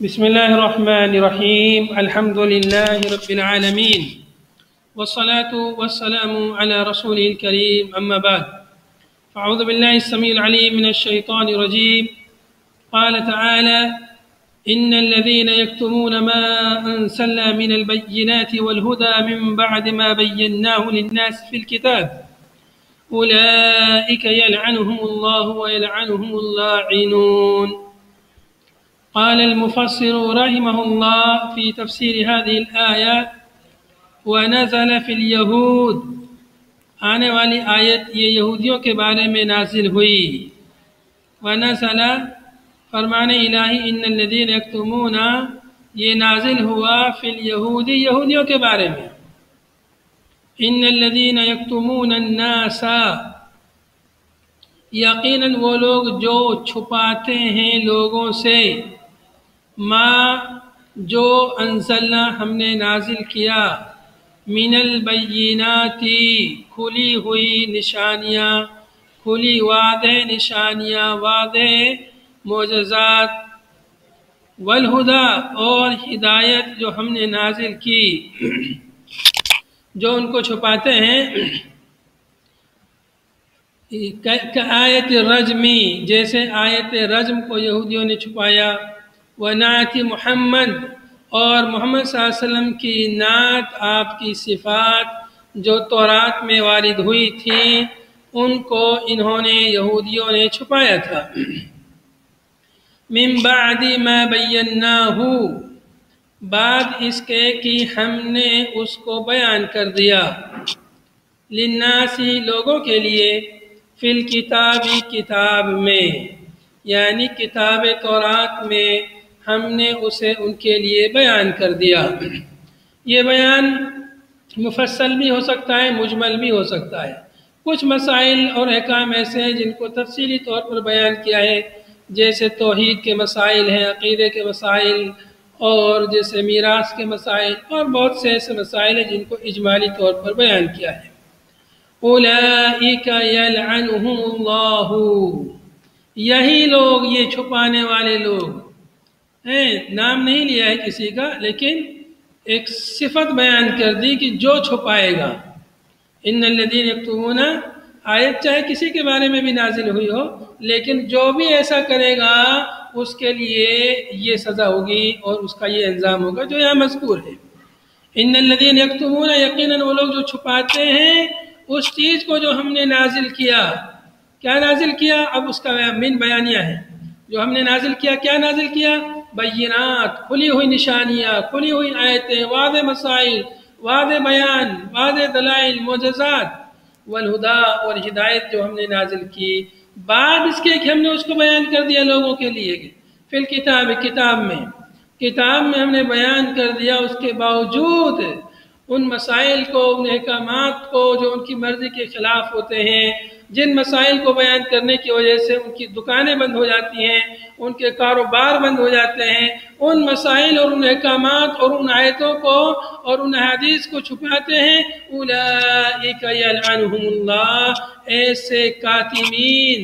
بسم الله الرحمن الرحيم الحمد لله رب العالمين والصلاة والسلام على رسوله الكريم أما بعد فأعوذ بالله السميع العليم من الشيطان الرجيم قال تعالى إن الذين يكتمون ما أنزلنا من البينات والهدى من بعد ما بيناه للناس في الكتاب أولئك يلعنهم الله ويلعنهم اللاعنون. قال المفسر رحمه الله في تفسير هذه الآية ونزل في اليهود، آنے والی آیت یہ یہودیوں کے بارے میں نازل ہوئی. ونزل فرمان الہی ان الذین یکتمون، یہ نازل ہوا فی الیہود، یہودیوں کے بارے میں. ان الذین یکتمون الناس، یقیناً وہ لوگ جو چھپاتے ہیں لوگوں سے، ما جو انزلنا ہم نے نازل کیا، من البینات کھلی ہوئی نشانیاں، کھلی واضح نشانیاں، واضح معجزات، والہدی اور ہدایت جو ہم نے نازل کی. جو ان کو چھپاتے ہیں آیت رجمی، جیسے آیت رجم کو یہودیوں نے چھپایا، ونعت محمد اور محمد صلی اللہ علیہ وسلم کی نعت، آپ کی صفات جو تورات میں وارد ہوئی تھیں ان کو انہوں نے یہودیوں نے چھپایا تھا. من بعد ما بیناہ، بعد اس کے کہ ہم نے اس کو بیان کر دیا، للناس لوگوں کے لیے، فی الکتاب کتاب میں، یعنی کتاب تورات میں ہم نے اسے ان کے لیے بیان کر دیا. یہ بیان مفصل بھی ہو سکتا ہے، مجمل بھی ہو سکتا ہے. کچھ مسائل اور احکام ایسے ہیں جن کو تفصیلی طور پر بیان کیا ہے، جیسے توحید کے مسائل ہیں، عقیدے کے مسائل، اور جیسے میراث کے مسائل، اور بہت سے ایسے مسائل ہیں جن کو اجمالی طور پر بیان کیا ہے. اولئک یلعنہم اللہ، یہی لوگ، یہ چھپانے والے لوگ ہیں. نام نہیں لیا ہے کسی کا، لیکن ایک صفت بیان کر دی کہ جو چھپائے گا. ان الذین یکتمون، آیت چاہے کسی کے بارے میں بھی نازل ہوئی ہو، لیکن جو بھی ایسا کرے گا اس کے لیے یہ سزا ہوگی اور اس کا یہ انجام ہوگا جو یہاں مذکور ہے. ان الذین یکتمون، یقیناً وہ لوگ جو چھپاتے ہیں اس چیز کو جو ہم نے نازل کیا. کیا نازل کیا؟ اب اس کا من بیانیہ ہے. جو ہم نے نازل کیا، کیا نازل کیا؟ بینات، کھلی ہوئی نشانیاں، کھلی ہوئی آیتیں، واضح مسائل، واضح بیان، واضح دلائل، معجزات، والہدی اور ہدایت جو ہم نے نازل کی. بعد اس کے کہ ہم نے اس کو بیان کر دیا لوگوں کے لیے، فی الکتاب کتاب میں ہم نے بیان کر دیا. اس کے باوجود ان مسائل کو، ان احکامات کو جو ان کی مرضی کے خلاف ہوتے ہیں، جن مسائل کو بیان کرنے کی وجہ سے ان کی دکانیں بند ہو جاتی ہیں، ان کے کاروبار بند ہو جاتے ہیں، ان مسائل اور ان احکامات اور ان آیتوں کو اور ان احادیث کو چھپاتے ہیں. اولئک یلعنہم اللہ، ایسے کاتمین،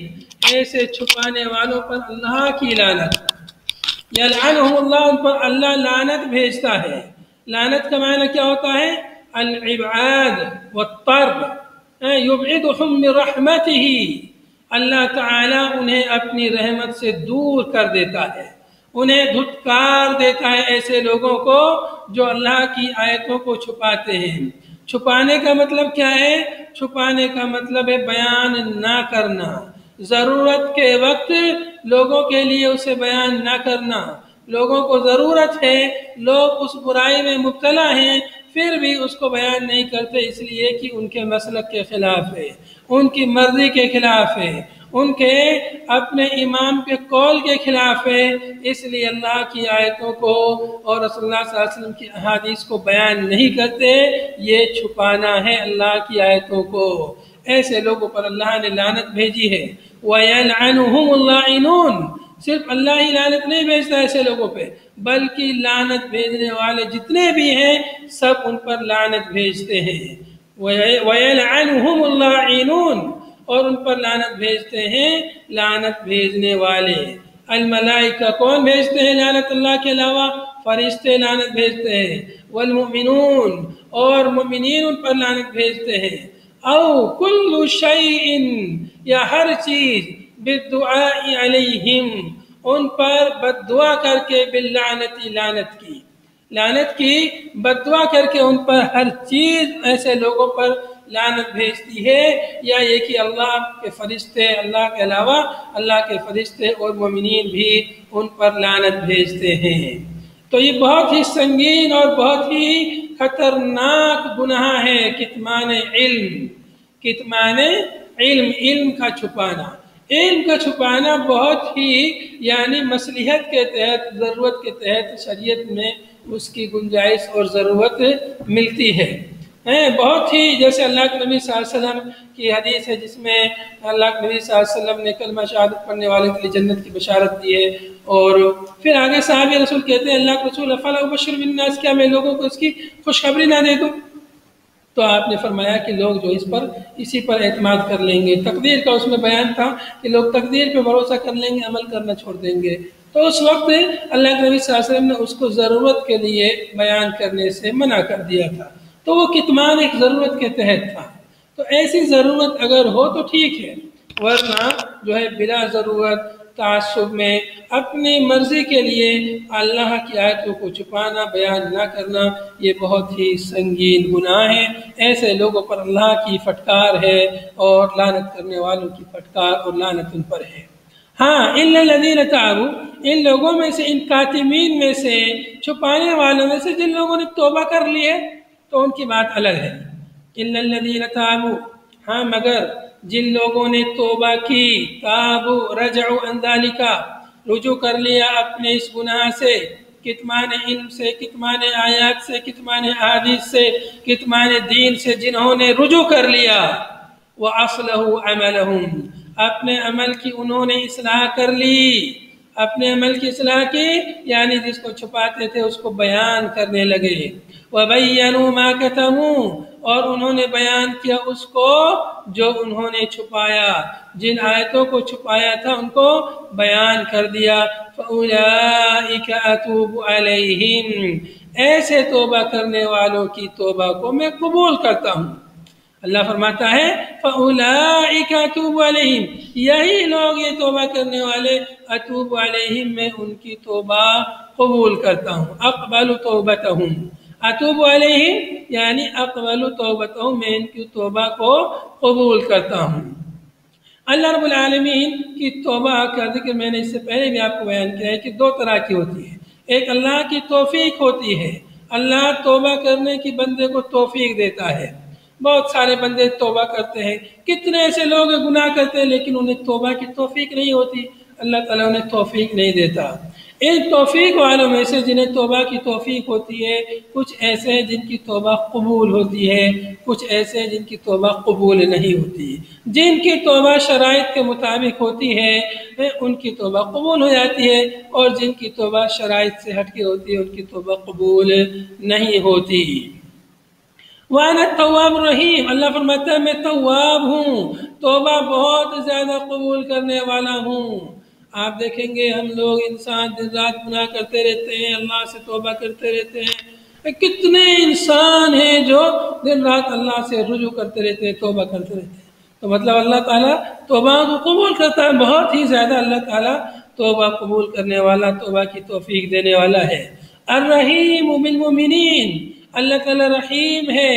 ایسے چھپانے والوں پر اللہ کی لعنت. یلعنہم اللہ، ان پر اللہ لعنت بھیجتا ہے. لعنت کا معنی کیا ہوتا ہے؟ الابعاد والطرد، یبعدہم من رحمتہ، اللہ تعالیٰ انہیں اپنی رحمت سے دور کر دیتا ہے، انہیں دھتکار دیتا ہے ایسے لوگوں کو جو اللہ کی آیتوں کو چھپاتے ہیں. چھپانے کا مطلب کیا ہے؟ چھپانے کا مطلب ہے بیان نہ کرنا، ضرورت کے وقت لوگوں کے لیے اسے بیان نہ کرنا. لوگوں کو ضرورت ہے، لوگ اس برائی میں مبتلا ہیں، پھر بھی اس کو بیان نہیں کرتے، اس لیے کہ ان کے مسلک کے خلاف ہے، ان کی مرضی کے خلاف ہے، ان کے اپنے امام کے قول کے خلاف ہے. اس لیے اللہ کی آیتوں کو اور رسول اللہ صلی اللہ علیہ وسلم کی احادیث کو بیان نہیں کرتے. یہ چھپانا ہے اللہ کی آیتوں کو. ایسے لوگوں پر اللہ نے لعنت بھیجی ہے. وَيَلْعَنُهُمُ اللَّاعِنُونَ، صرف اللہ ہی لعنت نہیں بھیجتا ایسے لوگوں پہ، بلکہ لعنت بھیجنے والے جتنے بھی ہیں سب ان پر لعنت بھیجتے ہیں. وَيَلْعَنُهُمُ اللَّاعِنُونَ، اور ان پر لعنت بھیجتے ہیں لعنت بھیجنے والے. الملائکہ کون بھیجتے ہیں لعنت اللہ کے علاوہ؟ فرشتے لعنت بھیجتے ہیں، والمؤمنون اور مومنین ان پر لعنت بھیجتے ہیں، او کل شیء یا ہر چیز بالدعاء علیہم ان پر بد دعا کر کے، باللعنت لعنت کی بد دعا کر کے ان پر ہر چیز ایسے لوگوں پر لعنت بھیجتی ہے، یا یہ کہ اللہ کے فرشتے، اللہ کے علاوہ اللہ کے فرشتے اور مومنین بھی ان پر لعنت بھیجتے ہیں۔ تو یہ بہت ہی سنگین اور بہت ہی خطرناک گناہ ہے کتمان علم کا چھپانا۔ علم کا چھپانا بہت ہی یعنی مصلحت کے تحت، ضرورت کے تحت شریعت میں اس کی گنجائش اور ضرورت ملتی ہے۔ بہت ہی جیسے اللہ کے نبی صلی اللہ علیہ وسلم کی حدیث ہے جس میں اللہ کے نبی صلی اللہ علیہ وسلم نے کلمہ شہادت پڑھنے والے کے لیے جنت کی بشارت دی ہے، اور پھر آگے صحابہ رسول کہتے ہیں اللہ کے رسول افلا ابشر بالناس، کیا میں لوگوں کو اس کی خوشخبری نہ دے دوں؟ تو آپ نے فرمایا کہ لوگ جو اسی پر اعتماد کر لیں گے۔ تقدیر کا اس میں بیان تھا کہ لوگ تقدیر پہ بھروسہ کر لیں گے، عمل کرنا چھوڑ دیں گے۔ تو اس وقت اللہ کے نبی صلی اللہ علیہ وسلم نے اس کو ضرورت کے لیے بیان کرنے سے منع کر دیا تھا، تو وہ کتمان ایک ضرورت کے تحت تھا۔ تو ایسی ضرورت اگر ہو تو ٹھیک ہے، ورنہ جو ہے بلا ضرورت تعصب میں اپنی مرضی کے لیے اللہ کی آیتوں کو چھپانا، بیان نہ کرنا، یہ بہت ہی سنگین گناہ ہے۔ ایسے لوگوں پر اللہ کی پھٹکار ہے اور لعنت کرنے والوں کی پھٹکار اور لعنت ان پر ہے۔ ہاں الا الذین تابوا، ان لوگوں میں سے، ان کاتمین میں سے، چھپانے والوں میں سے جن لوگوں نے توبہ کر لی ہے تو ان کی بات الگ ہے۔ الا الذین تابوا، ہاں مگر جن لوگوں نے توبہ کی، تابوا رجعوا عن ذلک، رجوع کر لیا اپنے اس گناہ سے، کتمان علم سے، کتمان آیات سے، کتمان احادیث سے، کتمان دین سے جنہوں نے رجوع کر لیا، وَأَصْلَحُوا عَمَلَهُمْ، اپنے عمل کی انہوں نے اصلاح کر لی، اپنے عمل کی اصلاح کی یعنی جس کو چھپاتے تھے اس کو بیان کرنے لگے، وَبَيَّنُوا مَا كَتَمُوا، اور انہوں نے بیان کیا اس کو جو انہوں نے چھپایا، جن آیتوں کو چھپایا تھا ان کو بیان کر دیا، فَأُولَئِكَ أَتُوبُ عَلَيْهِمْ، ایسے توبہ کرنے والوں کی توبہ کو میں قبول کرتا ہوں۔ اللہ فرماتا ہے فَأُولَئِكَ أَتُوبُ عَلَيْهِمْ، یہی لوگ یہ توبہ کرنے والے، أَتُوبُ عَلَيْهِمْ، میں ان کی توبہ قبول کرتا ہوں، اقبل توبتہم، اتوب علیہم یعنی اقبل توبتہم، میں ان کی توبہ کو قبول کرتا ہوں۔ اللہ رب العالمین کی توبہ کا ذکر میں نے اس سے پہلے بھی آپ کو بیان کیا ہے کہ دو طرح کی ہوتی ہے۔ ایک اللہ کی توفیق ہوتی ہے، اللہ توبہ کرنے کی بندے کو توفیق دیتا ہے۔ بہت سارے بندے توبہ کرتے ہیں، کتنے ایسے لوگ گناہ کرتے ہیں لیکن انہیں توبہ کی توفیق نہیں ہوتی، اللہ تعالیٰ انہیں توفیق نہیں دیتا۔ ان توفیق والوں میں سے جنہیں توبہ کی توفیق ہوتی ہے، کچھ ایسے ہیں جن کی توبہ قبول ہوتی ہے، کچھ ایسے ہیں جن کی توبہ قبول نہیں ہوتی۔ جن کی توبہ شرائط کے مطابق ہوتی ہے ان کی توبہ قبول ہو جاتی ہے، اور جن کی توبہ شرائط سے ہٹ کے ہوتی ہے ان کی توبہ قبول نہیں ہوتی۔ وَأَنَا التَّوَّابُ الرَّحِيمُ، اللہ فرماتا ہے میں تواب ہوں، توبہ بہت زیادہ قبول کرنے والا ہوں۔ آپ دیکھیں گے ہم لوگ انسان دن رات گناہ کرتے رہتے ہیں، اللہ سے توبہ کرتے رہتے ہیں، کتنے انسان ہیں جو دن رات اللہ سے رجوع کرتے رہتے ہیں، توبہ کرتے رہتے ہیں۔ تو مطلب اللہ تعالیٰ توبہ کو قبول کرتا ہے، بہت ہی زیادہ اللہ تعالیٰ توبہ قبول کرنے والا، توبہ کی توفیق دینے والا ہے۔ الرحیم بالمؤمنین، اللہ تعالیٰ رحیم ہے،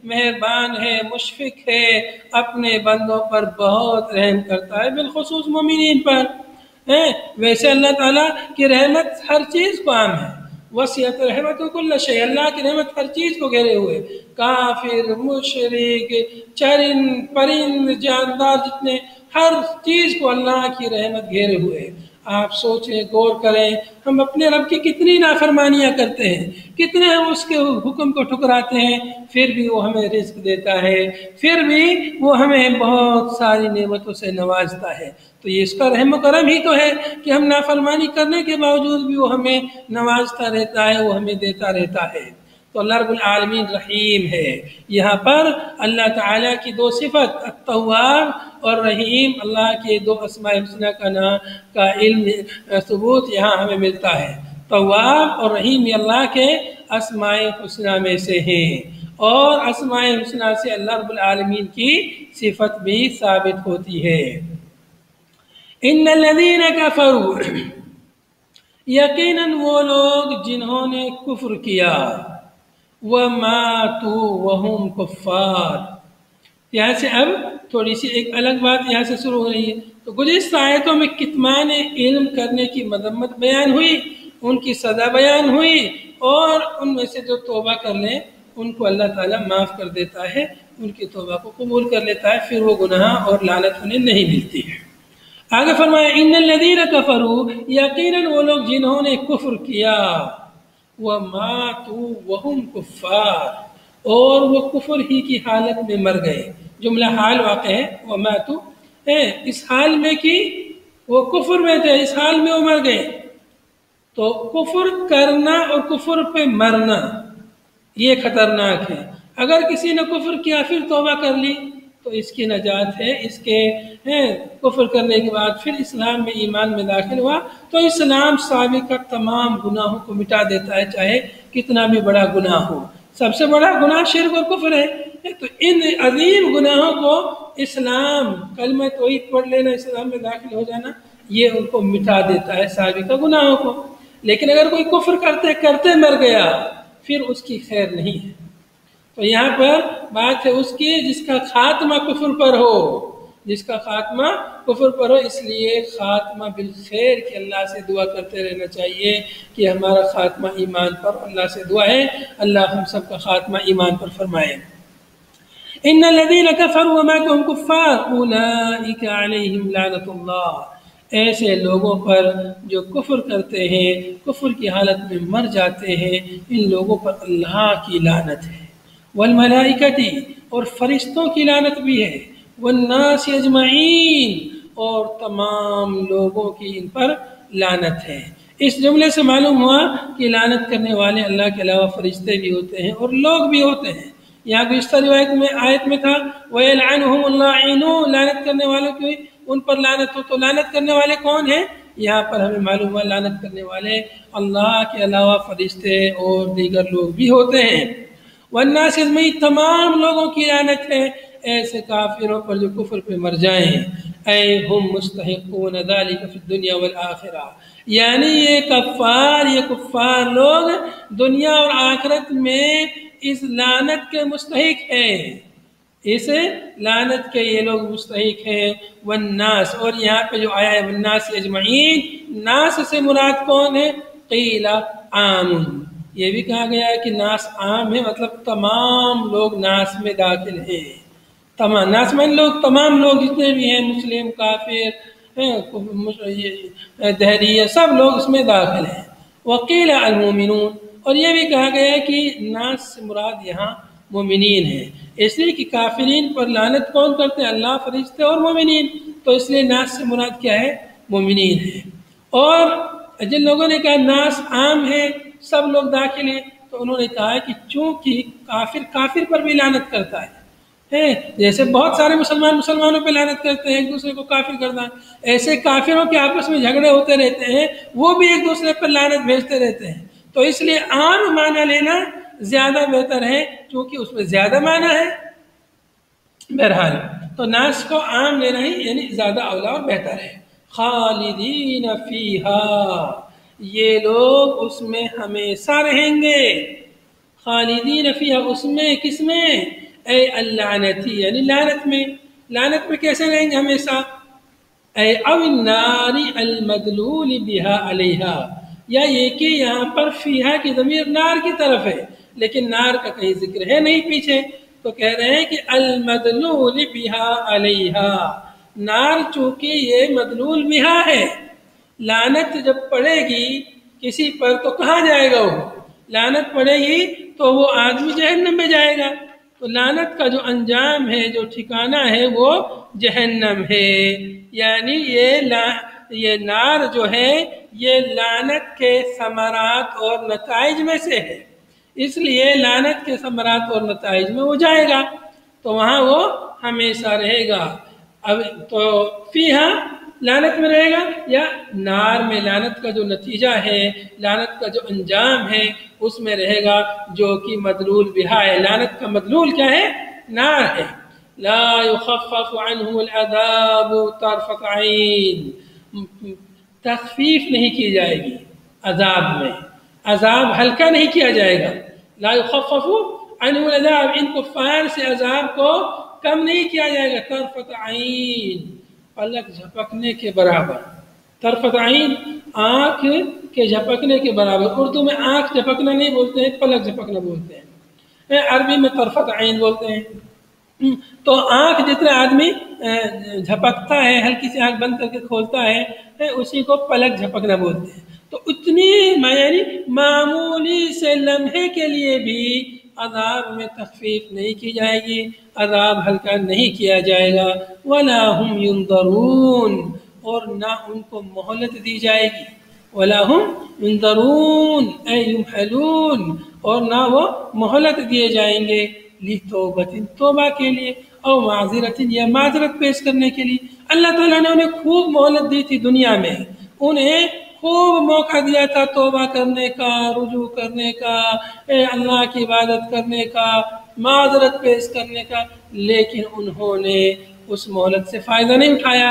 مہربان ہے، مشفق ہے، اپنے بندوں پر بہت رحم کرتا ہے، بالخصوص مومنین پر۔ ویسے اللہ تعالیٰ کی رحمت ہر چیز کو عام ہے، وسعت رحمت کل شیء، اللہ کی رحمت ہر چیز کو گھیرے ہوئے، کافر، مشرک، چرند پرند جاندار، جتنے ہر چیز کو اللہ کی رحمت گھیرے ہوئے۔ آپ سوچیں، غور کریں، ہم اپنے رب کی کتنی نافرمانیاں کرتے ہیں، کتنے ہم اس کے حکم کو ٹھکراتے ہیں، پھر بھی وہ ہمیں رزق دیتا ہے، پھر بھی وہ ہمیں بہت ساری نعمتوں سے نوازتا ہے۔ تو یہ اس کا رحم و کرم ہی تو ہے کہ ہم نافرمانی کرنے کے باوجود بھی وہ ہمیں نوازتا رہتا ہے، وہ ہمیں دیتا رہتا ہے۔ تو اللہ رب العالمین رحیم ہے۔ یہاں پر اللہ تعالیٰ کی دو صفت التواب اور رحیم، اللہ کے دو اسماء حسنہ کا علم ثبوت یہاں ہمیں ملتا ہے۔ تواب اور رحیم یہ اللہ کے اسماء حسنہ میں سے ہیں، اور اسماء حسنہ سے اللہ رب العالمین کی صفت بھی ثابت ہوتی ہے۔ ان الذین کفروا، یقیناً وہ لوگ جنہوں نے کفر کیا، وَمَاتُوا وَهُمْ كُفَّارٌ، یہاں سے اب تھوڑی سی ایک الگ بات یہاں سے شروع ہو رہی ہے۔ تو گزشتہ آیتوں میں کتمان علم کرنے کی مذمت بیان ہوئی، ان کی سزا بیان ہوئی، اور ان میں سے جو توبہ کر لیں ان کو اللہ تعالیٰ معاف کر دیتا ہے، ان کی توبہ کو قبول کر لیتا ہے، پھر وہ گناہ اور لعنت انہیں نہیں ملتی ہے۔ آگے فرمایا ان الذین کفروا، یقیناً وہ لوگ جنہوں نے کفر کیا، وَمَاتُوا وَهُمْ كُفَّارٌ، اور وہ کفر ہی کی حالت میں مر گئے۔ جملہ حال واقع ہے، وَمَاتُوا ہے اس حال میں کہ وہ کفر میں تھے، اس حال میں وہ مر گئے۔ تو کفر کرنا اور کفر پہ مرنا یہ خطرناک ہے۔ اگر کسی نے کفر کیا پھر توبہ کر لی تو اس کی نجات ہے، اس کے کفر کرنے کے بعد پھر اسلام میں ایمان میں داخل ہوا تو اسلام سابقہ تمام گناہوں کو مٹا دیتا ہے، چاہے کتنا بھی بڑا گناہ ہو۔ سب سے بڑا گناہ شرک اور کفر ہے، تو ان عظیم گناہوں کو اسلام، کلمہ توحید پڑھ لینا، اسلام میں داخل ہو جانا، یہ ان کو مٹا دیتا ہے سابقہ گناہوں کو۔ لیکن اگر کوئی کفر کرتے کرتے مر گیا پھر اس کی خیر نہیں ہے۔ تو یہاں پر بات ہے اس کی جس کا خاتمہ کفر پر ہو، جس کا خاتمہ کفر پر ہو، اس لیے خاتمہ بالخیر کہ اللہ سے دعا کرتے رہنا چاہیے کہ ہمارا خاتمہ ایمان پر، اللہ سے دعا ہے اللہ ہم سب کا خاتمہ ایمان پر فرمائے۔ ان الذین کفروا وماتوا وهم کفار اولئک علیہم لعنت اللہ، ایسے لوگوں پر جو کفر کرتے ہیں، کفر کی حالت میں مر جاتے ہیں، ان لوگوں پر اللہ کی لعنت ہے، والملائکۃ، اور فرشتوں کی لعنت بھی ہے، والناس اجمعین، اور تمام لوگوں کی ان پر لعنت ہے۔ اس جملے سے معلوم ہوا کہ لعنت کرنے والے اللہ کے علاوہ فرشتے بھی ہوتے ہیں اور لوگ بھی ہوتے ہیں۔ یہاں گزشتہ روایت میں آیت میں تھا وَيَلْعَنُهُمُ اللَّاعِنُونَ، لعنت کرنے والوں کی ان پر لعنت ہو۔ تو لعنت کرنے والے کون ہیں؟ یہاں پر ہمیں معلوم ہوا لعنت کرنے والے اللہ کے علاوہ فرشتے اور دیگر لوگ بھی ہوتے ہیں۔ والناس اجمعین، تمام لوگوں کی لعنت ہے ایسے کافروں پر جو کفر پہ مر جائیں۔ اے ہم مستحقون ذلک فی الدنیا والآخرہ، یعنی یہ کفار لوگ دنیا اور آخرت میں اس لعنت کے مستحق ہیں، اس لعنت کے یہ لوگ مستحق ہیں۔ والناس، اور یہاں پہ جو آیا ہے والناس اجمعین، ناس سے مراد کون ہے؟ قیل عام، یہ بھی کہا گیا ہے کہ ناس عام ہے، مطلب تمام لوگ ناس میں داخل ہیں۔ تمام ناس من لوگ، تمام لوگ جتنے بھی ہیں، مسلم، کافر، دہریہ، سب لوگ اس میں داخل ہیں۔ وقیل المؤمنون، اور یہ بھی کہا گیا ہے کہ ناس سے مراد یہاں مومنین ہے، اس لیے کہ کافرین پر لعنت کون کرتے ہیں؟ اللہ، فرشتے اور مومنین، تو اس لیے ناس سے مراد کیا ہے؟ مومنین ہے۔ اور جن لوگوں نے کہا ناس عام ہے، سب لوگ داخل ہیں، تو انہوں نے کہا کہ چونکہ کافر پر بھی لعنت کرتا ہے، جیسے بہت سارے مسلمانوں پہ لعنت کرتے ہیں، ایک دوسرے کو کافر کرنا، ایسے کافروں کے آپس میں جھگڑے ہوتے رہتے ہیں، وہ بھی ایک دوسرے پر لعنت بھیجتے رہتے ہیں۔ تو اس لیے عام معنی لینا زیادہ بہتر ہے کیونکہ اس میں زیادہ معنی ہے۔ بہرحال تو ناس کو عام لینا ہی یعنی زیادہ اولا اور بہتر ہے۔ خالدین فیہا، یہ لوگ اس میں ہمیشہ رہیں گے۔ خالدین فیہا، اس میں، کس میں؟ اے اللعنتی، یعنی لعنت میں کیسے رہیں گے ہمیشہ؟ اے او النار المدلول بہا علیہا، یا یہ کہ یہاں پر فیہا کی ضمیر نار کی طرف ہے لیکن نار کا کہیں ذکر ہے نہیں پیچھے، تو کہہ رہے ہیں کہ المدلول بہا علیہا، نار چونکہ یہ مدلول بہا ہے، لعنت جب پڑے گی کسی پر تو کہاں جائے گا؟ وہ لعنت پڑے گی تو وہ آدمی جہنم میں جائے گا، تو لعنت کا جو انجام ہے، جو ٹھکانہ ہے، وہ جہنم ہے۔ یعنی یہ نار جو ہے یہ لعنت کے ثمرات اور نتائج میں سے ہے، اس لیے لعنت کے ثمرات اور نتائج میں وہ جائے گا، تو وہاں وہ ہمیشہ رہے گا۔ اب تو فیہا لعنت میں رہے گا، یا نار میں لعنت کا جو نتیجہ ہے، لعنت کا جو انجام ہے اس میں رہے گا، جو کہ مدلول بہا ہے۔ لعنت کا مدلول کیا ہے؟ نار ہے۔ لا يخفف عنهم العذاب طرفۃ عین، تخفیف نہیں کی جائے گی عذاب میں، عذاب ہلکا نہیں کیا جائے گا۔ لا يخفف عنهم العذاب، ان کفار سے عذاب کو کم نہیں کیا جائے گا، طرفۃ عین، پلک جھپکنے کے برابر۔ طرفۃ عین آنکھ کے جھپکنے کے برابر۔ اردو میں آنکھ جھپکنا نہیں بولتے ہیں، پلک جھپکنا بولتے ہیں، عربی میں طرفۃ عین بولتے ہیں۔ تو آنکھ جتنا آدمی جھپکتا ہے، ہلکی سی آنکھ بند کر کے کھولتا ہے، اسی کو پلک جھپکنا بولتے ہیں۔ تو اتنی یعنی معمولی سے لمحے کے لیے بھی عذاب میں تخفیف نہیں کی جائے گی، عذاب ہلکا نہیں کیا جائے گا۔ وَلَا هُمْ يُنظَرُونَ، اور نہ ان کو مہلت دی جائے گی۔ وَلَا هُمْ يُنظَرُونَ اے يُمْحَلُونَ، اور نہ وہ مہلت دیے جائیں گے، لِتَوْبَةٍ توبہ کے لیے، او معذرۃ یا معذرت پیش کرنے کے لیے۔ اللہ تعالیٰ نے انہیں خوب مہلت دی تھی دنیا میں، انہیں خوب موقع دیا تھا توبہ کرنے کا، رجوع کرنے کا، اللہ کی عبادت کرنے کا، معذرت پیش کرنے کا، لیکن انہوں نے اس مہلت سے فائدہ نہیں اٹھایا۔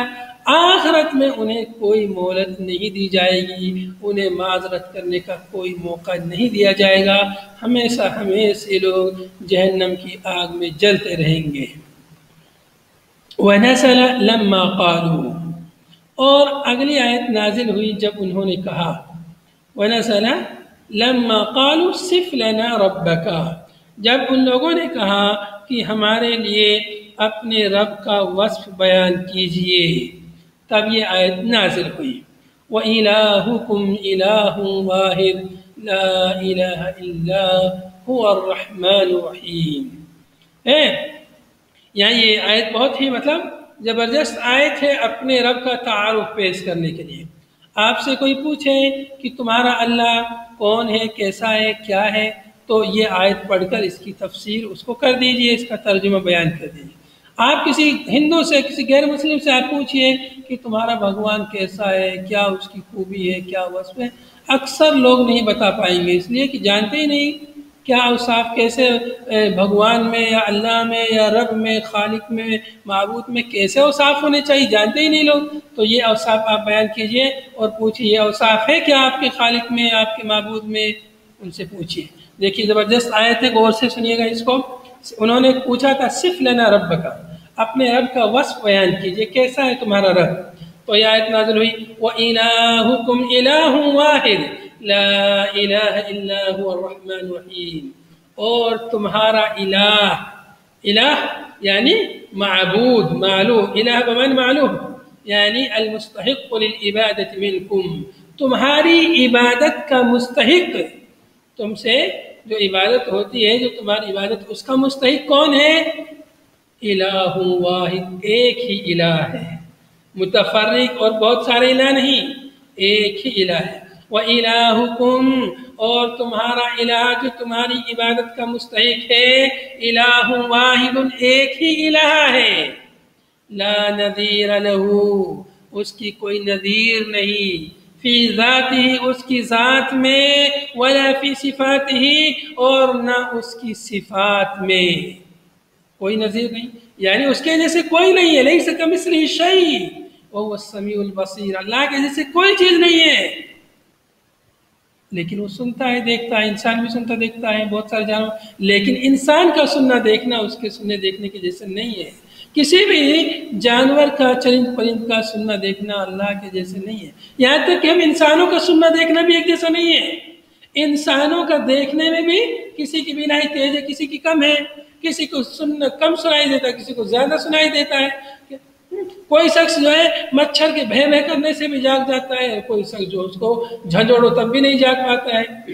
آخرت میں انہیں کوئی مہلت نہیں دی جائے گی، انہیں معذرت کرنے کا کوئی موقع نہیں دیا جائے گا، ہمیشہ ہمیشہ لوگ جہنم کی آگ میں جلتے رہیں گے۔ وَنَزَلَ لَمَّا قَالُوا، اور اگلی آیت نازل ہوئی جب انہوں نے کہا، وَنَزَلَ لَمَّا قَالُوا صِفْ لَنَا رَبَّكَ، جب ان لوگوں نے کہا کہ ہمارے لیے اپنے رب کا وصف بیان کیجئے، تب یہ آیت نازل ہوئی۔ وَإِلَٰهُكُمْ إِلَٰهٌ وَاحِدٌ لَا إِلَٰهَ إِلَّا هُوَ الرَّحْمَٰنُ الرَّحِيمُ۔ یہاں یہ آیت بہت ہی زبردست آیت ہے اپنے رب کا تعارف پیش کرنے کے لیے۔ آپ سے کوئی پوچھے کہ تمہارا اللہ کون ہے، کیسا ہے، کیا ہے، تو یہ آیت پڑھ کر اس کی تفسیر اس کو کر دیجئے، اس کا ترجمہ بیان کر دیجئے۔ آپ کسی ہندو سے، کسی غیر مسلم سے آپ پوچھئے کہ تمہارا بھگوان کیسا ہے، کیا اس کی خوبی ہے، کیا وصف ہے، اکثر لوگ نہیں بتا پائیں گے، اس لیے کہ جانتے ہی نہیں کیا اوصاف کیسے بھگوان میں یا اللہ میں یا رب میں، خالق میں، معبود میں کیسے اوصاف ہونے چاہیے، جانتے ہی نہیں لوگ۔ تو یہ اوصاف آپ بیان کیجئے اور پوچھئے یہ اوصاف ہے کیا آپ کے خالق میں، آپ کے معبود میں، ان سے پوچھئے۔ دیکھیے زبردست آیت ہے، غور سے سنیے گا اس کو۔ انہوں نے پوچھا تھا صِفْ لَنَا رَبَّكَ، اپنے رب کا وصف بیان کیجئے، کیسا ہے تمہارا رب۔ تو یہ آیت نازل ہوئی، وَإِلَٰهُكُمْ إِلَٰهٌ وَاحِدٌ لا الہ الا هو الرحمن الرحیم، اور تمہارا الہ یعنی معبود، معلوہ، الہ بمعنی معلوہ یعنی المستحق للعبادت منکم، تمہاری عبادت کا مستحق، تم سے جو عبادت ہوتی ہے، جو تمہاری عبادت، اس کا مستحق کون ہے؟ الہ واحد، ایک ہی الہ ہے، متفرق اور بہت سارے الہ نہیں، ایک ہی الہ ہے۔ وَإِلَٰهُكُمْ، اور تمہارا الہ جو تمہاری عبادت کا مستحق ہے، الہ واحد، ایک ہی الہ ہے، لا نظیر لہ، اس کی کوئی نظیر نہیں، فی ذاتہ، اس کی ذات میں، ولا فی صفاتہ، اور نہ اس کی صفات میں، کوئی نظیر نہیں، یعنی اس کے جیسے کوئی نہیں ہے، لیس کمثلہ شیء وہو السمیع البصیر، اللہ کے جیسے کوئی چیز نہیں ہے، لیکن وہ سنتا ہے، دیکھتا ہے، انسان بھی سنتا دیکھتا ہے، بہت سارے جانور، لیکن انسان کا سننا دیکھنا اس کے سننے دیکھنے کے جیسے نہیں ہے، کسی بھی جانور کا، چرند پرند کا سننا دیکھنا اللہ کے جیسے نہیں ہے، یہاں تک کہ ہم انسانوں کا سننا دیکھنا بھی ایک جیسا نہیں ہے، انسانوں کا دیکھنے میں بھی کسی کی بینائی تیز ہے، کسی کی کم ہے، کسی کو سننا کم سنائی دیتا ہے، کسی کو زیادہ سنائی دیتا ہے، کوئی شخص جو ہے مچھر کے بھے بھے کرنے سے بھی جاگ جاتا ہے، کوئی شخص جو اس کو جھنجھوڑو تب بھی نہیں جاگ پاتا ہے۔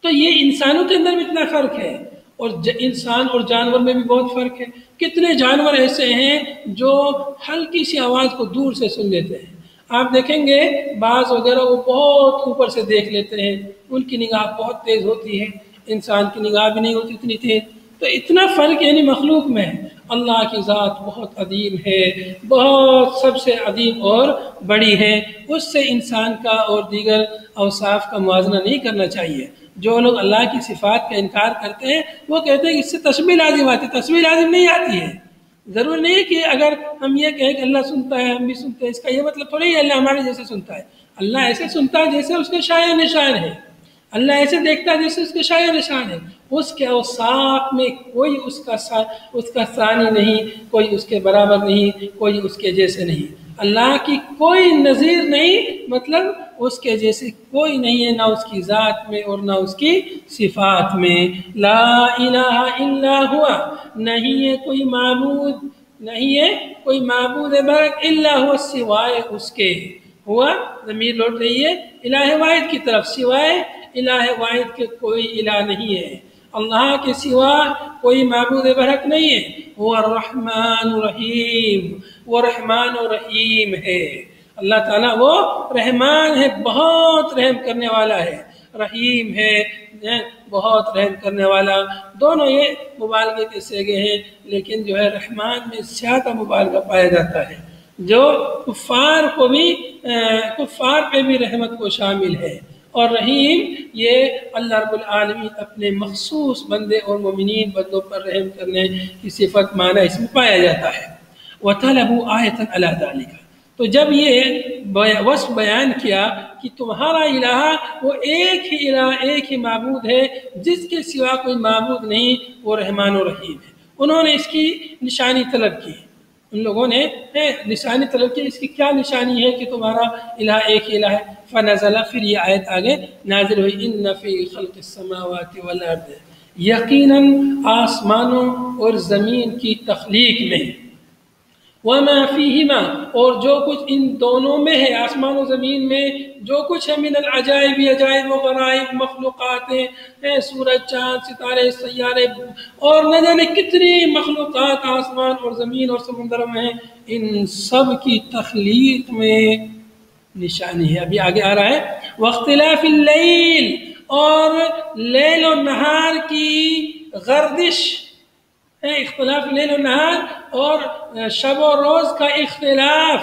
تو یہ انسانوں کے اندر بھی اتنا فرق ہے، اور انسان اور جانور میں بھی بہت فرق ہے۔ کتنے جانور ایسے ہیں جو ہلکی سی آواز کو دور سے سن لیتے ہیں، آپ دیکھیں گے باز وغیرہ وہ بہت اوپر سے دیکھ لیتے ہیں، ان کی نگاہ بہت تیز ہوتی ہے، انسان کی نگاہ بھی نہیں ہوتی اتنی تیز. تو اتنا فرق یعنی مخلوق میں ہے. اللہ کی ذات بہت عظیم ہے، بہت سب سے عظیم اور بڑی ہے. اس سے انسان کا اور دیگر اوصاف کا موازنہ نہیں کرنا چاہیے. جو لوگ اللہ کی صفات کا انکار کرتے ہیں وہ کہتے ہیں کہ اس سے تشبیہ لازم آتی ہے. تشبیہ لازم نہیں آتی ہے. ضرور نہیں ہے کہ اگر ہم یہ کہیں کہ اللہ سنتا ہے ہم بھی سنتے ہیں، اس کا یہ مطلب تھوڑی ہے اللہ ہمارے جیسے سنتا ہے. اللہ ایسے سنتا ہے جیسے اس کے شایع نشان ہے. اللہ ایسے دیکھتا ہے جیسے اس کے شایع نشان ہے. اس کے اوصاف میں کوئی اس کا ثانی نہیں، کوئی اس کے برابر نہیں، کوئی اس کے جیسے نہیں. اللہ کی کوئی نظیر نہیں، مطلب اس کے جیسے کوئی نہیں ہے، نہ اس کی ذات میں اور نہ اس کی صفات میں. لا الہ الا ہوا، نہیں ہے کوئی معبود، نہیں ہے کوئی معبود برحق الا ہوا، سوائے اس کے. ہوا ضمیر لوٹ رہی ہے الہ واحد کی طرف، سوائے الہ واحد کے کوئی الہ نہیں ہے. اللہ کے سوا کوئی معبود برحق نہیں ہے. وہ الرحمن الرحیم، وہ رحمان و رحیم ہے. اللہ تعالیٰ وہ رحمان ہے، بہت رحم کرنے والا ہے، رحیم ہے، بہت رحم کرنے والا. دونوں یہ مبالغے کے صیغے ہیں، لیکن جو ہے رحمان میں زیادہ مبالغہ پایا جاتا ہے، جو کفار پہ بھی رحمت کو شامل ہے. اور رحیم یہ اللہ رب العالمین اپنے مخصوص بندے اور مومنین بندوں پر رحم کرنے کی صفت معنی اس میں پایا جاتا ہے. وَطَلَبُوا آیَةً عَلَىٰ ذَلِكَ، تو جب یہ وصف بیان کیا کہ تمہارا الہ وہ ایک ہی الہ، ایک ہی معبود ہے، جس کے سوا کوئی معبود نہیں، وہ رحمان و رحیم ہے. انہوں نے اس کی نشانی طلب کی. ان لوگوں نے نشانی طلب کی، اس کی کیا نشانی ہے کہ تمہارا الہ ایک ہی الہ ہے. فنزل، پھر یہ آیت آگے نازل ہوئی، ان فی خلق السماوات والارض، یقیناً آسمانوں اور زمین کی تخلیق میں، وما فیہما، اور جو کچھ ان دونوں میں ہے، آسمان و زمین میں جو کچھ ہے، من العجائب، عجائب و غرائب، مخلوقات ہیں، سورج، چاند، ستارے، سیارے، اور نہ جانے کتنی مخلوقات آسمان اور زمین اور سمندر میں ہیں، ان سب کی تخلیق میں نشانی ہے. ابھی آگے آ رہا ہے واختلاف اللیل، اور لیل و نہار کی گردش، اختلاف لیل و نہار اور شب و روز کا اختلاف،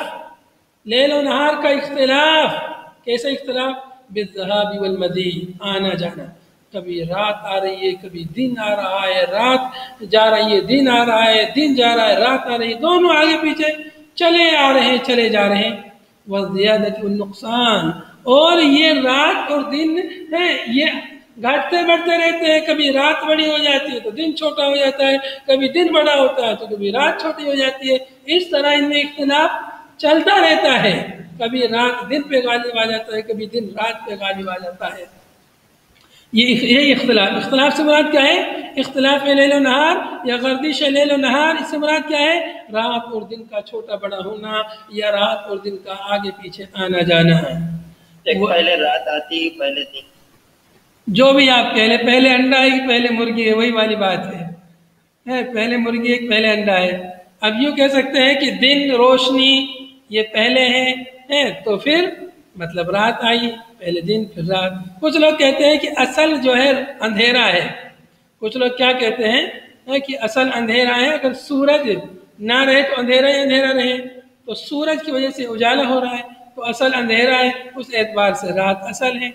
لیل و نہار کا اختلاف. کیسا اختلاف؟ بالذہاب والمجیء، آنا جانا. کبھی رات آ رہی ہے، کبھی دن آ رہا ہے، رات جا رہی ہے، دن آ رہا ہے، دن جا رہا ہے، رات آ رہی ہے، دونوں آگے پیچھے چلے آ رہے ہیں، چلے جا رہے ہیں. والزیادۃ والنقصان، اور یہ رات اور دن ہیں یہ گھٹتے بڑھتے رہتے ہیں. کبھی رات بڑی ہو جاتی ہے تو دن چھوٹا ہو جاتا ہے، کبھی دن بڑا ہوتا ہے تو کبھی رات چھوٹی ہو جاتی ہے. اس طرح ان میں اختلاف چلتا رہتا ہے. کبھی رات دن پہ غالب آ جاتا ہے، کبھی دن رات پہ غالب آ جاتا ہے. یہ اختلاف سے مراد کیا ہے؟ اختلاف لیل و نہار یا گردش لیل و نہار، اس سے مراد کیا ہے؟ رات اور دن کا چھوٹا بڑا ہونا یا رات اور دن کا آگے پیچھے آنا جانا. پہلے رات آتی، پہلے دن، جو بھی آپ کہہ لیں، پہلے انڈا ہے کہ پہلے مرغی ہے، وہی والی بات ہے. پہلے مرغی ہے کہ پہلے انڈا ہے. اب یوں کہہ سکتے ہیں کہ دن روشنی یہ پہلے ہے تو پھر مطلب رات آئی، پہلے دن پھر رات. کچھ لوگ کہتے ہیں کہ اصل جو ہے اندھیرا ہے. کچھ لوگ کیا کہتے ہیں کہ اصل اندھیرا ہے، اگر سورج نہ رہے تو اندھیرا ہی اندھیرا رہے، تو سورج کی وجہ سے اجالا ہو رہا ہے تو اصل اندھیرا ہے، اس اعتبار سے رات اصل ہے.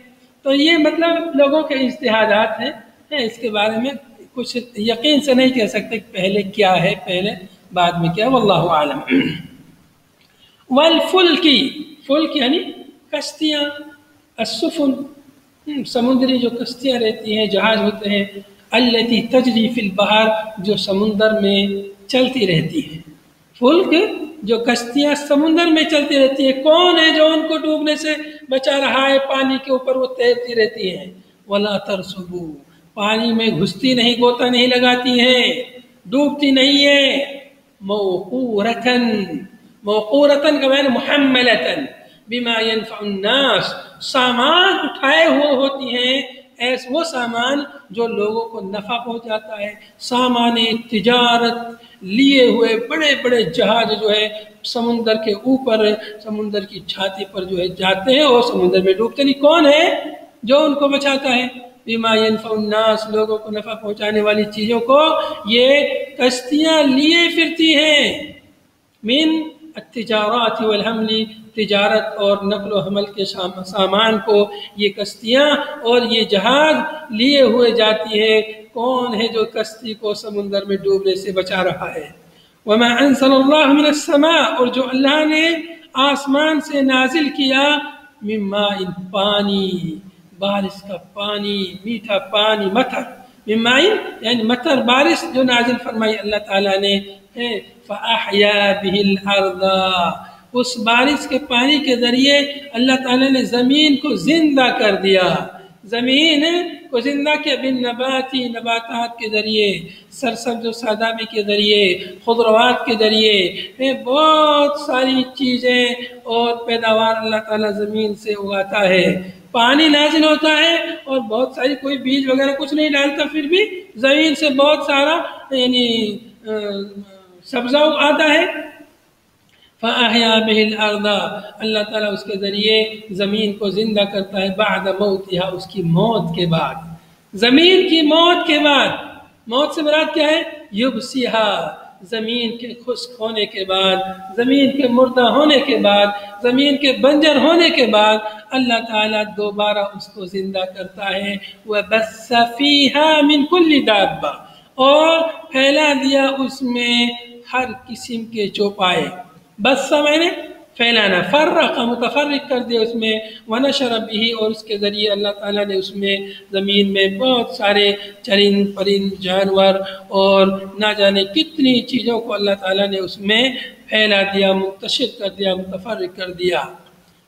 تو یہ مطلب لوگوں کے اجتہادات ہیں. اس کے بارے میں کچھ یقین سے نہیں کہہ سکتے کہ پہلے کیا ہے، پہلے بعد میں کیا، واللہ عالم. والفلکی، فلک یعنی کشتیاں، السفن سمندری جو کشتیاں رہتی ہیں، جہاز ہوتے ہیں، التی تجری فی البحر جو سمندر میں چلتی رہتی ہیں. فلک جو کشتیاں سمندر میں چلتی رہتی ہیں، کون ہے جو ان کو ڈوبنے سے بچا رہا ہے؟ پانی کے اوپر وہ تیرتی رہتی ہیں. ولا ترسبو، پانی میں گھستی نہیں، غوطہ نہیں لگاتی ہیں، ڈوبتی نہیں ہے. موقورتن، موقورتن کا معنی محملتن بما ينفع الناس، سامان اٹھائے ہوئے ہوتی ہیں، ایسے وہ سامان جو لوگوں کو نفع پہنچاتا ہے. سامان تجارت لیے ہوئے بڑے بڑے جہاز جو ہے سمندر کے اوپر، سمندر کی چھاتی پر جو ہے جاتے ہیں اور سمندر میں ڈوبتے نہیں. کون ہے جو ان کو بچاتا ہے، بما ينفع الناس، لوگوں کو نفع پہنچانے والی چیزوں کو یہ کشتیاں لیے پھرتی ہیں، من التجارات والحمل، تجارت اور نقل و حمل کے سامان کو یہ کشتیاں اور یہ جہاز لیے ہوئے جاتی ہے۔ کون ہے جو کشتی کو سمندر میں ڈوبنے سے بچا رہا ہے؟ وما انزل اللہ من السماء، اور جو اللہ نے آسمان سے نازل کیا، من ماء، پانی، بارش کا پانی، میٹھا پانی، مطر، من ماء یعنی مطر، بارش جو نازل فرمائی اللہ تعالیٰ نے، فَأَحْيَا بِهِ الْأَرْضَ، اس بارش کے پانی کے ذریعے اللہ تعالیٰ نے زمین کو زندہ کر دیا، زمین کو زندہ کیا، بالنباتی، نباتات کے ذریعے، سرسبز و سادابی کے ذریعے، خضروات کے ذریعے، بہت ساری چیزیں اور پیداوار اللہ تعالیٰ زمین سے اگاتا ہے۔ پانی نازل ہوتا ہے اور بہت ساری، کوئی بیج وغیرہ کچھ نہیں ڈالتا، پھر بھی زمین سے بہت سارا یعنی سبزہ آتا ہے۔ فَأَحْيَا بِهِ الْأَرْضَ، اللہ تعالیٰ اس کے ذریعے زمین کو زندہ کرتا ہے، بعد موتها، اس کی موت کے بعد، زمین کی موت کے بعد۔ موت سے مراد کیا ہے؟ یبسیہا، زمین کے خشک ہونے کے بعد، زمین کے مردہ ہونے کے بعد، زمین کے بنجر ہونے کے بعد اللہ تعالیٰ دوبارہ اس کو زندہ کرتا ہے۔ وَبَثَّ فِيهَا مِن كُلِّ دَابَّةٍ، اور پھیلا دیا اس میں ہر قسم کے چوپائے، بس میں نے پھیلانا، فرق، متفرق کر دیا اس میں، ونشر به، اور اس کے ذریعے اللہ تعالیٰ نے اس میں زمین میں بہت سارے چرند پرند جانور اور نہ جانے کتنی چیزوں کو اللہ تعالیٰ نے اس میں پھیلا دیا، منتشر کر دیا، متفرق کر دیا۔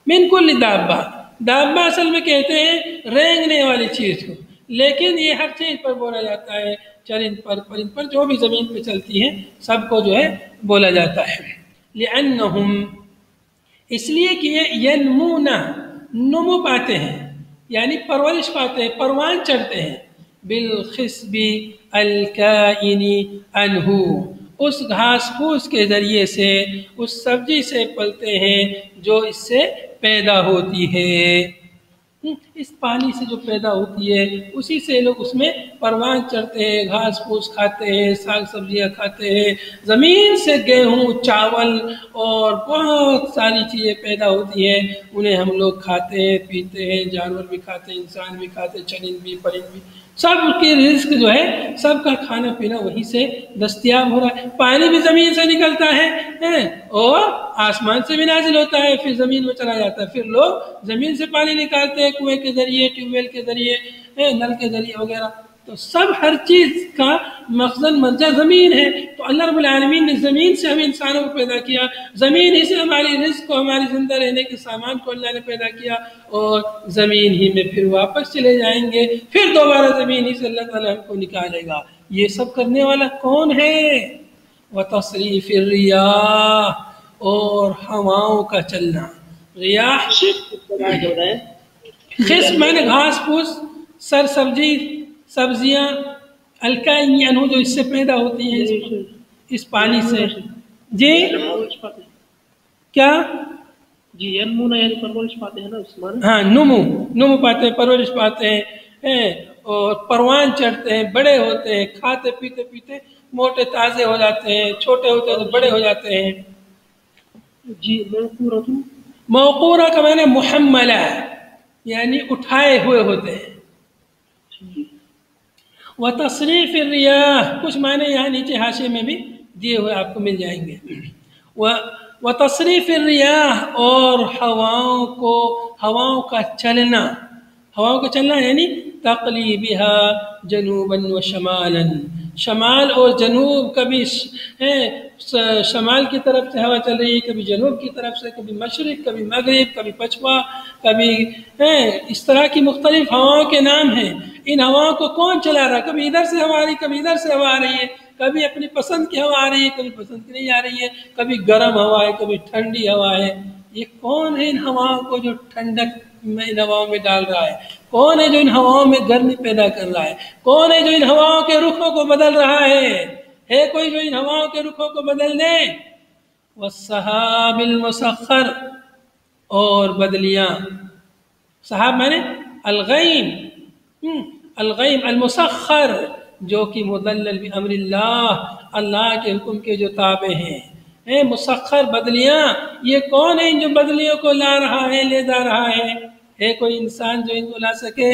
من کل دابہ، دابہ اصل میں کہتے ہیں رینگنے والی چیز کو، لیکن یہ ہر چیز پر بولا جاتا ہے، چرند پر، پرند پر، جو بھی زمین پہ چلتی ہیں سب کو جو ہے بولا جاتا ہے۔ لأنہم، اس لیے کہ یہ ینمون، نمو پاتے ہیں، یعنی پرورش پاتے ہیں، پروان چڑھتے ہیں، بالخصب الکائن عنہ، اس گھاس پھوس کے ذریعے سے، اس سبزی سے پلتے ہیں جو اس سے پیدا ہوتی ہے، اس پانی سے جو پیدا ہوتی ہے اسی سے لوگ اس میں پروان چڑھتے ہیں، گھاس پھوس کھاتے ہیں، ساگ سبزیاں کھاتے ہیں، زمین سے گیہوں، چاول اور بہت ساری چیزیں پیدا ہوتی ہیں، انہیں ہم لوگ کھاتے ہیں، پیتے ہیں، جانور بھی کھاتے ہیں، انسان بھی کھاتے ہیں، چرند بھی، پرند بھی، سب کی رزق جو ہے، سب کا کھانا پینا وہی سے دستیاب ہو رہا ہے۔ پانی بھی زمین سے نکلتا ہے اور آسمان سے بھی نازل ہوتا ہے، پھر زمین میں چلا جاتا ہے، پھر لوگ زمین سے پانی نکالتے ہیں، کنویں کے ذریعے، ٹیوب ویل کے ذریعے، نل کے ذریعے وغیرہ، تو سب ہر چیز کا مخزن منشا زمین ہے۔ تو اللہ رب العالمین نے زمین سے ہم انسانوں کو پیدا کیا، زمین ہی سے ہماری رزق کو، ہماری زندہ رہنے کے سامان کو اللہ نے پیدا کیا، اور زمین ہی میں پھر واپس چلے جائیں گے، پھر دوبارہ زمین ہی سے اللہ تعالیٰ ہم کو نکالے گا۔ یہ سب کرنے والا کون ہے؟ وَتَصْرِيفِ الرِّيَاحِ، اور ہواؤں کا چلنا، ریاح، خصب میں نے گھاس پھوس، سر سبزی، سبزیاں، الکائن عنہ جو اس سے پیدا ہوتی ہیں، اس پانی سے، جی کیا؟ جی ینمون یعنی پرورش پاتے ہیں نا، اس معنی، ہاں، نمو پاتے ہیں، پرورش پاتے ہیں، اور پروان چڑھتے ہیں، بڑے ہوتے ہیں، کھاتے پیتے پیتے موٹے تازے ہو جاتے ہیں، چھوٹے ہوتے ہیں تو بڑے ہو جاتے ہیں۔ جی موقورۃ، موقورہ کا معنی محملہ، یعنی اٹھائے ہوئے ہوتے ہیں۔ وتصریف الریاح، کچھ معنی یہاں نیچے حاشیے میں بھی دیے ہوئے آپ کو مل جائیں گے۔ وتصریف الریاح، اور ہواؤں کا چلنا، ہواؤں کا چلنا یعنی تقلیبها جنوبا و شمالا، شمال اور جنوب، کبھی شمال کی طرف سے ہوا چل رہی ہے، کبھی جنوب کی طرف سے، کبھی مشرق، کبھی مغرب، کبھی پچھوا، کبھی اس طرح کی مختلف ہواؤں کے نام ہیں۔ ان ہواؤں کو کون چلا رہا ہے؟ کبھی ادھر سے ہوا آ رہی ہے، کبھی ادھر سے ہوا آ رہی ہے، کبھی اپنی پسند کی ہوا آ رہی ہے، کبھی پسند کی نہیں آ رہی ہے، کبھی گرم ہوا ہے، کبھی ٹھنڈی ہوا ہے۔ یہ کون ہے ان ہواؤں کو جو ٹھنڈک میں ان ہواؤں میں ڈال رہا ہے؟ کون ہے جو ان ہواؤں میں گرمی پیدا کر رہا ہے؟ کون ہے جو ان ہواؤں کے رخوں کو بدل رہا ہے کوئی جو ان ہواؤں کے رخوں کو بدل دے؟ والسحاب المسخر، اور بدلیاں، سحاب میں نے الغیم الغیم المسخر، جو کہ مدلل بامر اللہ کے حکم کے جو تابع ہیں، مسخر بدلیاں، یہ کون ہے جو بدلیوں کو لا رہا ہے، لے جا رہا ہے کوئی انسان جو ان کو لا سکے؟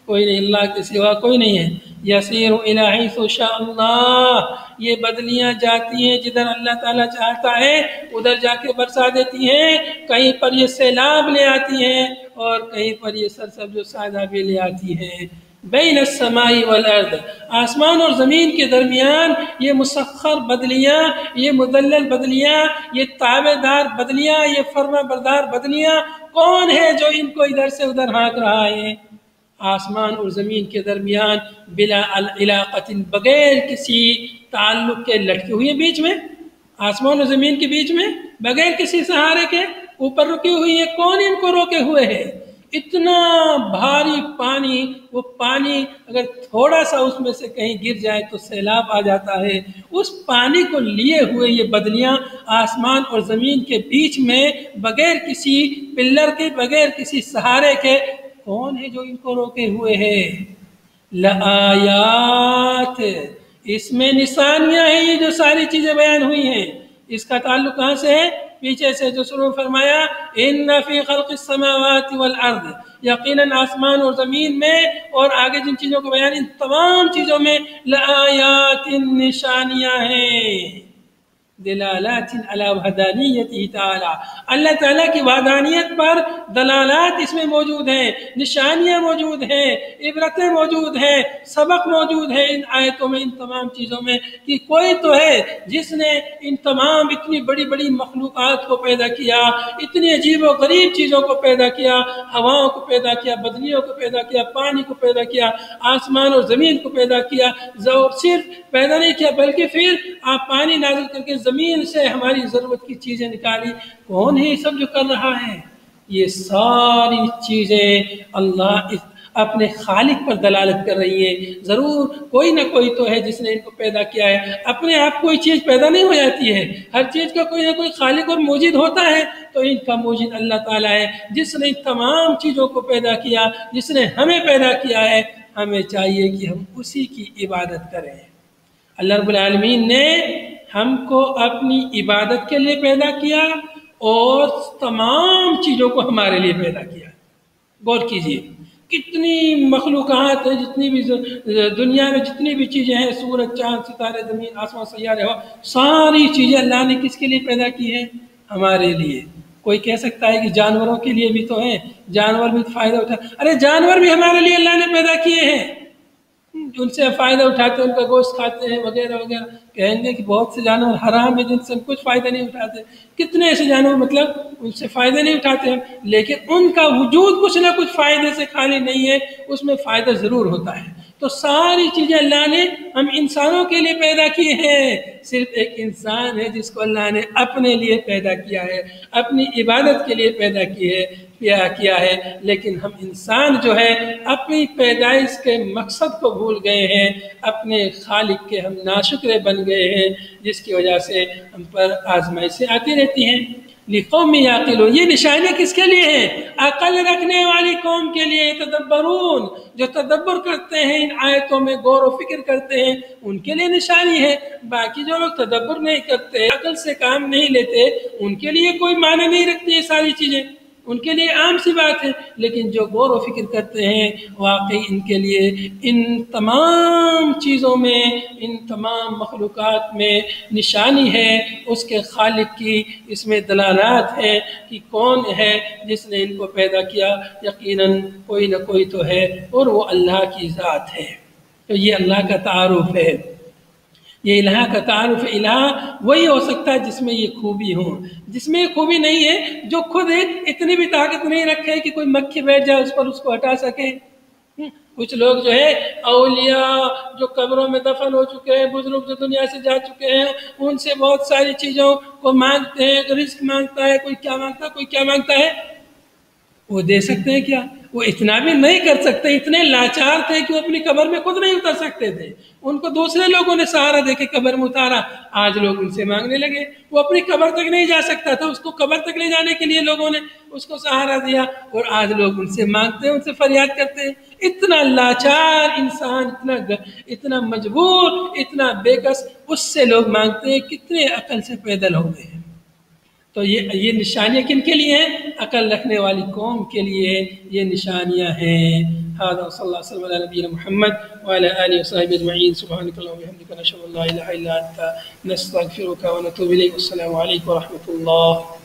کوئی نہیں، اللہ کے سوا کوئی نہیں ہے۔ یسیر الی حیث شاء اللہ، یہ بدلیاں جاتی ہیں جدھر اللہ تعالیٰ چاہتا ہے، ادھر جا کے برسا دیتی ہیں۔ کہیں پر یہ سیلاب لے آتی ہیں اور کہیں پر یہ سرسبز و سادابی لے آتی ہیں۔ بین السماء والارض، آسمان اور زمین کے درمیان یہ مسخر بدلیاں، یہ مدلل بدلیاں، یہ تابع دار بدلیاں، یہ فرما بردار بدلیاں، کون ہے جو ان کو ادھر سے ادھر ہانک رہا ہے؟ آسمان اور زمین کے درمیان بلا علاقۃ، بغیر کسی تعلق کے لٹکی ہوئی ہے، بیچ میں آسمان اور زمین کے بیچ میں بغیر کسی سہارے کے اوپر رکی ہوئی ہے۔ کون ان کو روکے ہوئے ہے؟ اتنا بھاری پانی، وہ پانی اگر تھوڑا سا اس میں سے کہیں گر جائے تو سیلاب آ جاتا ہے۔ اس پانی کو لیے ہوئے یہ بدلیاں آسمان اور زمین کے بیچ میں بغیر کسی پلر کے، بغیر کسی سہارے کے، کون ہے جو ان کو روکے ہوئے ہے؟ لآیات، اس میں نشانیاں ہیں۔ یہ جو ساری چیزیں بیان ہوئی ہیں، اس کا تعلق کہاں سے ہے؟ پیچھے سے جو شروع فرمایا ان فی خلق السماوات والارض، یقیناً آسمان اور زمین میں، اور آگے جن چیزوں کو بیان، ان تمام چیزوں میں لآیات، نشانیاں ہیں۔ دلالات علی وحدانیتہ تعالی، اللہ تعالیٰ کی وحدانیت پر دلالات اس میں موجود ہیں، نشانیاں موجود ہیں، عبرتیں موجود ہیں، سبق موجود ہے ان آیتوں میں، ان تمام چیزوں میں، کہ کوئی تو ہے جس نے ان تمام اتنی بڑی بڑی مخلوقات کو پیدا کیا، اتنی عجیب و غریب چیزوں کو پیدا کیا، ہواؤں کو پیدا کیا، بدلیوں کو پیدا کیا، پانی کو پیدا کیا، آسمان اور زمین کو پیدا کیا، صرف پیدا نہیں کیا بلکہ پھر آپ پانی نازل کر کے زمین سے ہماری ضرورت کی چیزیں نکالی۔ کون ہے یہ سب جو کر رہا ہے؟ یہ ساری چیزیں اللہ اپنے خالق پر دلالت کر رہی ہیں۔ ضرور کوئی نہ کوئی تو ہے جس نے ان کو پیدا کیا ہے۔ اپنے آپ کوئی چیز پیدا نہیں ہو جاتی ہے، ہر چیز کا کوئی نہ کوئی خالق اور موجد ہوتا ہے، تو ان کا موجد اللہ تعالیٰ ہے جس نے تمام چیزوں کو پیدا کیا، جس نے ہمیں پیدا کیا ہے۔ ہمیں چاہیے کہ ہم اسی کی عبادت کریں۔ اللہ رب العالمین نے ہم کو اپنی عبادت کے لیے پیدا کیا اور تمام چیزوں کو ہمارے لیے پیدا کیا۔ غور کیجئے کتنی مخلوقات ہیں، جتنی بھی دنیا میں جتنی بھی چیزیں ہیں، سورج، چاند، ستارے، زمین، آسمان، سیارے، ہوا، ساری چیزیں اللہ نے کس کے لیے پیدا کی ہیں؟ ہمارے لیے۔ کوئی کہہ سکتا ہے کہ جانوروں کے لیے بھی تو ہیں، جانور بھی فائدہ اٹھا، ارے جانور بھی ہمارے لیے اللہ نے پیدا کیے ہیں، ان سے فائدہ اٹھاتے ہیں، ان کا گوشت کھاتے ہیں وغیرہ وغیرہ۔ کہیں گے کہ بہت سے جانور حرام ہیں جن سے ہم کچھ فائدہ نہیں اٹھاتے، کتنے ایسے جانور مطلب ان سے فائدہ نہیں اٹھاتے ہیں، لیکن ان کا وجود کچھ نہ کچھ فائدے سے خالی نہیں ہے، اس میں فائدہ ضرور ہوتا ہے۔ تو ساری چیزیں اللہ نے ہم انسانوں کے لیے پیدا کی ہیں، صرف ایک انسان ہے جس کو اللہ نے اپنے لیے پیدا کیا ہے، اپنی عبادت کے لیے پیدا کیا ہے، لیکن ہم انسان جو ہے اپنی پیدائش کے مقصد کو بھول گئے ہیں، اپنے خالق کے ہم ناشکرے بن گئے ہیں، جس کی وجہ سے ہم پر آزمائشیں آتی رہتی ہیں۔ لِقَوْمٍ يَعْقِلُونَ، یہ نشانیاں کس کے لیے ہیں؟ عقل رکھنے والی قوم کے لیے، تدبرون، جو تدبر کرتے ہیں ان آیتوں میں، غور و فکر کرتے ہیں، ان کے لیے نشانی ہے۔ باقی جو لوگ تدبر نہیں کرتے، عقل سے کام نہیں لیتے، ان کے لیے کوئی معنی نہیں رکھتی یہ ساری چیزیں، ان کے لیے عام سی بات ہے۔ لیکن جو غور و فکر کرتے ہیں، واقعی ان کے لیے ان تمام چیزوں میں، ان تمام مخلوقات میں نشانی ہے اس کے خالق کی، اس میں دلالات ہیں کہ کون ہے جس نے ان کو پیدا کیا۔ یقیناً کوئی نہ کوئی تو ہے اور وہ اللہ کی ذات ہے۔ تو یہ اللہ کا تعارف ہے، یہ الہ کا تعارف۔ الہ وہی ہو سکتا ہے جس میں یہ خوبی ہوں، جس میں یہ خوبی نہیں ہے، جو خود اتنی بھی طاقت نہیں رکھے کہ کوئی مکھی بیٹھ جائے اس پر اس کو ہٹا سکے۔ کچھ لوگ جو ہے اولیاء جو قبروں میں دفن ہو چکے ہیں، بزرگ جو دنیا سے جا چکے ہیں، ان سے بہت ساری چیزوں کو مانگتے ہیں، رزق مانگتا ہے، کوئی کیا مانگتا ہے، کوئی کیا مانگتا ہے، وہ دے سکتے ہیں کیا؟ وہ اتنا بھی نہیں کر سکتے، اتنے لاچار تھے کہ وہ اپنی قبر میں خود نہیں اتر سکتے تھے، ان کو دوسرے لوگوں نے سہارا دے کے قبر میں اتارا، آج لوگ ان سے مانگنے لگے۔ وہ اپنی قبر تک نہیں جا سکتا تھا، اس کو قبر تک لے جانے کے لیے لوگوں نے اس کو سہارا دیا، اور آج لوگ ان سے مانگتے ہیں، ان سے فریاد کرتے ہیں۔ اتنا لاچار انسان، اتنا مجبور، اتنا بے کس، اس سے لوگ مانگتے ہیں، کتنے عقل سے پیدل ہو گئے ہیں۔ تو یہ نشانیاں کن کے لیے ہیں؟ عقل رکھنے والی قوم کے لیے یہ نشانیاں ہیں۔ هذا صلی اللہ علیہ وسلم علی نبینا محمد وعلى آله وصحبه اجمعین۔ سبحانك اللهم وبحمدك نشهد ان لا اله الا انت نستغفرك ونتوب اليك۔ والسلام علیکم ورحمۃ اللہ۔